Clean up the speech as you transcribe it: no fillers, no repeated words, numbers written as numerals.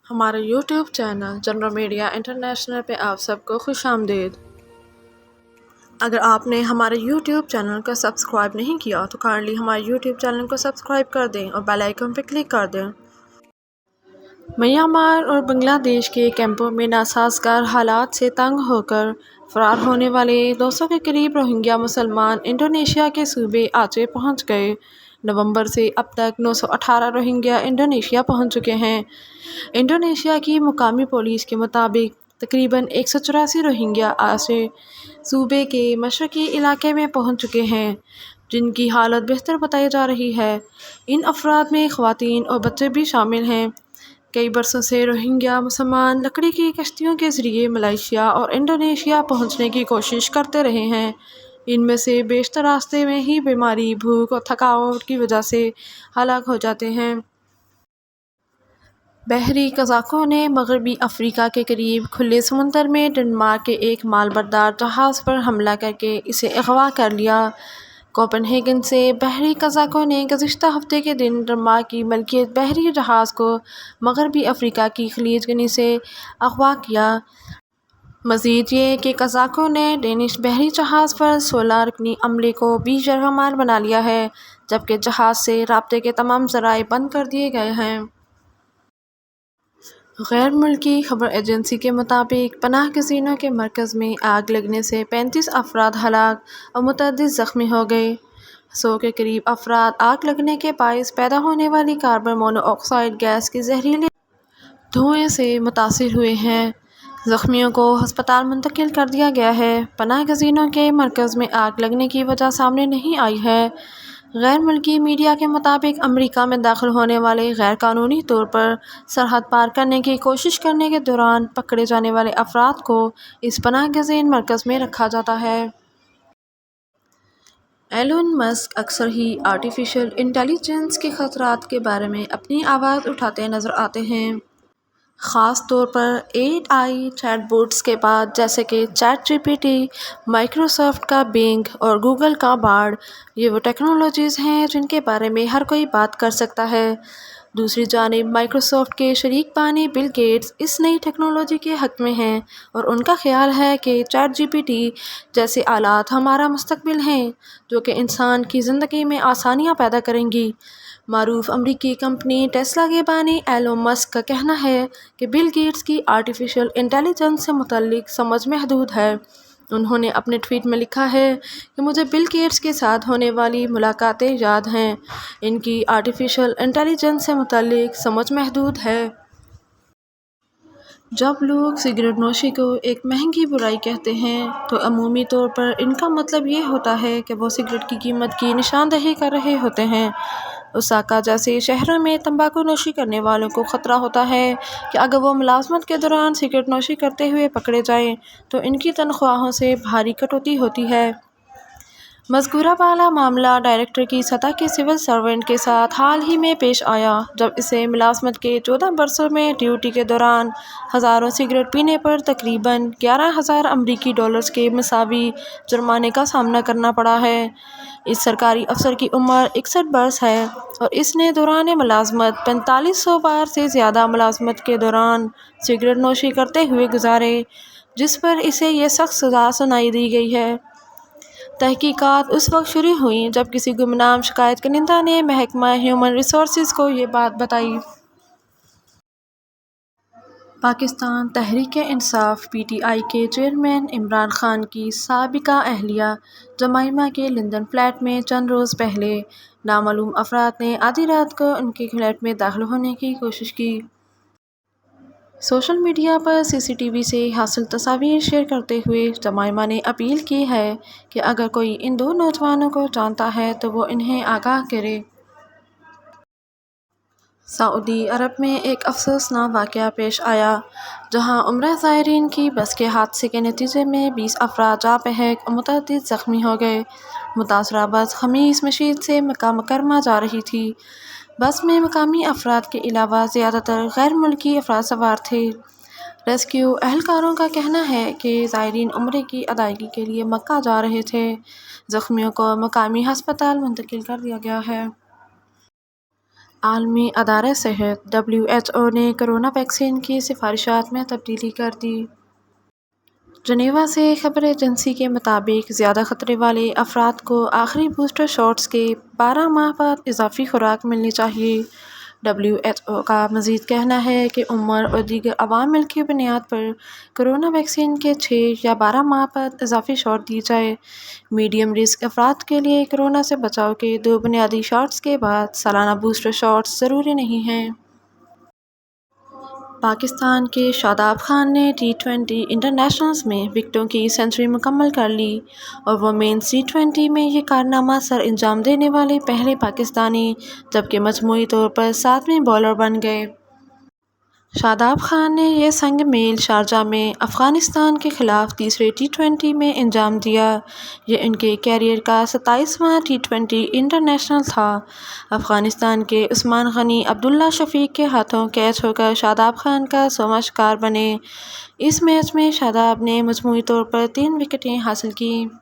ہمارے YouTube channel general media international پہ آپ سب کو خوش آمدید۔ اگر آپ نے ہمارے یوٹیوب چینل کو سبسکرائب نہیں کیا تو کائنڈلی ہمارے یوٹیوب چینل کو سبسکرائب کر دیں اور بیل آئیکن پہ کلک کر دیں۔ میانمار اور بنگلہ دیش کے کیمپوں میں ناسازگار حالات سے تنگ ہو کر فرار ہونے والے 200 کے قریب روہنگیا مسلمان انڈونیشیا کے صوبے آچے پہنچ گئے۔ نومبر سے اب تک 918 روہنگیا انڈونیشیا پہنچ چکے ہیں۔ انڈونیشیا کی مقامی پولیس کے مطابق تقریباً 184 روہنگیا آچے صوبے کے مشرقی علاقے میں پہنچ چکے ہیں، جن کی حالت بہتر بتائی جا رہی ہے۔ ان افراد میں خواتین اور بچے بھی شامل ہیں۔ کئی برسوں سے روہنگیا مسلمان لکڑی کی کشتیوں کے ذریعے ملائیشیا اور انڈونیشیا پہنچنے کی کوشش کرتے رہے ہیں۔ ان میں سے بیشتر راستے میں ہی بیماری، بھوک اور تھکاوٹ کی وجہ سے ہلاک ہو جاتے ہیں۔ بحری قزاقوں نے مغربی افریقہ کے قریب کھلے سمندر میں ڈنمارک کے ایک مال بردار جہاز پر حملہ کر کے اسے اغوا کر لیا۔ کوپن ہیگن سے بحری قزاقوں نے گزشتہ ہفتے کے دن ڈنمارک کی ملکیت بحری جہاز کو مغربی افریقہ کی خلیج گنی سے اغوا کیا۔ مزید یہ کہ قزاقوں نے ڈینش بحری جہاز پر 16 رکنی عملے کو بھی یرغمال بنا لیا ہے، جبکہ جہاز سے رابطے کے تمام ذرائع بند کر دیے گئے ہیں۔ غیر ملکی خبر ایجنسی کے مطابق پناہ گزینوں کے مرکز میں آگ لگنے سے 35 افراد ہلاک اور متعدد زخمی ہو گئے۔ 100 کے قریب افراد آگ لگنے کے باعث پیدا ہونے والی کاربن مونو آکسائیڈ گیس کے زہریلے دھوئیں سے متاثر ہوئے ہیں۔ زخمیوں کو ہسپتال منتقل کر دیا گیا ہے۔ پناہ گزینوں کے مرکز میں آگ لگنے کی وجہ سامنے نہیں آئی ہے۔ غیر ملکی میڈیا کے مطابق امریکہ میں داخل ہونے والے غیر قانونی طور پر سرحد پار کرنے کی کوشش کرنے کے دوران پکڑے جانے والے افراد کو اس پناہ گزین مرکز میں رکھا جاتا ہے۔ ایلون مسک اکثر ہی آرٹیفیشل انٹیلی جنس کے خطرات کے بارے میں اپنی آواز اٹھاتے نظر آتے ہیں، خاص طور پر اے آئی چیٹ بوٹس کے بعد جیسے کہ chat G P T, Microsoft کا بینگ اور گوگل کا بارڈ۔ یہ وہ ٹیکنالوجیز ہیں جن کے بارے میں ہر کوئی بات کر سکتا ہے۔ دوسری جانب مائیکروسافٹ کے شریک بانی بل گیٹس اس نئی ٹیکنالوجی کے حق میں ہیں اور ان کا خیال ہے کہ چیٹ جی پی ٹی جیسے آلات ہمارا مستقبل ہیں، جو کہ انسان کی زندگی میں آسانیاں پیدا کریں گی۔ معروف امریکی کمپنی ٹیسلا کے بانی ایلون مسک کا کہنا ہے کہ بل گیٹس کی آرٹیفیشل انٹیلی جنس سے متعلق سمجھ محدود ہے۔ انہوں نے اپنے ٹویٹ میں لکھا ہے کہ مجھے بل گیٹس کے ساتھ ہونے والی ملاقاتیں یاد ہیں۔ ان کی آرٹیفیشل انٹیلی جنس سے متعلق سمجھ محدود ہے۔ جب لوگ سگریٹ نوشی کو ایک مہنگی برائی کہتے ہیں تو عمومی طور پر ان کا مطلب یہ ہوتا ہے کہ وہ سگریٹ کی قیمت کی نشاندہی کر رہے ہوتے ہیں۔ اوساکا جیسے شہروں میں تمباکو نوشی کرنے والوں کو خطرہ ہوتا ہے کہ اگر وہ ملازمت کے دوران سگریٹ نوشی کرتے ہوئے پکڑے جائیں تو ان کی تنخواہوں سے بھاری کٹوتی ہوتی ہے۔ مذکورہ بالا معاملہ ڈائریکٹر کی سطح کے سول سرونٹ کے ساتھ حال ہی میں پیش آیا، جب اسے ملازمت کے 14 برسوں میں ڈیوٹی کے دوران ہزاروں سگریٹ پینے پر تقریباً 11,000 امریکی ڈالرز کے مساوی جرمانے کا سامنا کرنا پڑا ہے۔ اس سرکاری افسر کی عمر 61 برس ہے اور اس نے دوران ملازمت 4500 بار سے زیادہ ملازمت کے دوران سگریٹ نوشی کرتے ہوئے گزارے، جس پر اسے یہ سخت سزا سنائی دی گئی ہے۔ تحقیقات اس وقت شروع ہوئیں جب کسی گمنام شکایت کنندہ نے محکمہ ہیومن ریسورسز کو یہ بات بتائی۔ Pakistan Tehreek Insaf P T I کے چیئرمین عمران خان کی سابقہ اہلیہ جمائمہ کے لندن فلیٹ میں چند روز پہلے نامعلوم افراد نے آدھی رات کو ان کے فلیٹ میں داخل ہونے کی کوشش کی۔ سوشل میڈیا پر سی سی ٹی وی سے حاصل تصاویر شیئر کرتے ہوئے جمائمہ نے اپیل کی ہے کہ اگر کوئی ان دو نوجوانوں کو جانتا ہے تو وہ انہیں آگاہ کرے۔ سعودی عرب میں ایک افسوسناک واقعہ پیش آیا جہاں عمرہ زائرین کی بس کے حادثے کے نتیجے میں 20 افراد جاں بحق اور متعدد زخمی ہو گئے۔ متاثرہ بس خمیس مشیط سے مکہ مکرمہ جا رہی تھی۔ بس میں مقامی افراد کے علاوہ زیادہ تر غیر ملکی افراد سوار تھے۔ ریسکیو اہلکاروں کا کہنا ہے کہ زائرین عمرے کی ادائیگی کے لیے مکہ جا رہے تھے۔ زخمیوں کو مقامی ہسپتال منتقل کر دیا گیا ہے۔ عالمی ادارہ صحت WHO نے کرونا ویکسین کی سفارشات میں تبدیلی کر دی۔ جنیوا سے خبر ایجنسی کے مطابق زیادہ خطرے والے افراد کو آخری بوسٹر شاٹس کے 12 ماہ بعد اضافی خوراک ملنی چاہیے۔ WHO کا مزید کہنا ہے کہ عمر اور دیگر عوامل کی بنیاد پر کرونا ویکسین کے 6 یا 12 ماہ بعد اضافی شاٹ دی جائے۔ میڈیم رسک افراد کے لیے کورونا سے بچاؤ کے 2 بنیادی شاٹس کے بعد سالانہ بوسٹر شاٹس ضروری نہیں ہیں۔ پاکستان کے شاداب خان نے T20 انٹرنیشنلز میں وکٹوں کی سنچری مکمل کر لی اور وہ مینز T20 میں یہ کارنامہ سر انجام دینے والے پہلے پاکستانی جبکہ مجموعی طور پر 7ویں بالر بن گئے۔ شاداب خان نے یہ سنگ میل شارجہ میں افغانستان کے خلاف تیسرے T20 میں انجام دیا۔ یہ ان کے کیریئر کا 27واں T20 انٹرنیشنل تھا۔ افغانستان کے عثمان غنی عبداللہ شفیق کے ہاتھوں کیچ ہو کر شاداب خان کا 100واں شکار بنے۔ اس میچ میں شاداب نے مجموعی طور پر 3 وکٹیں حاصل کیں۔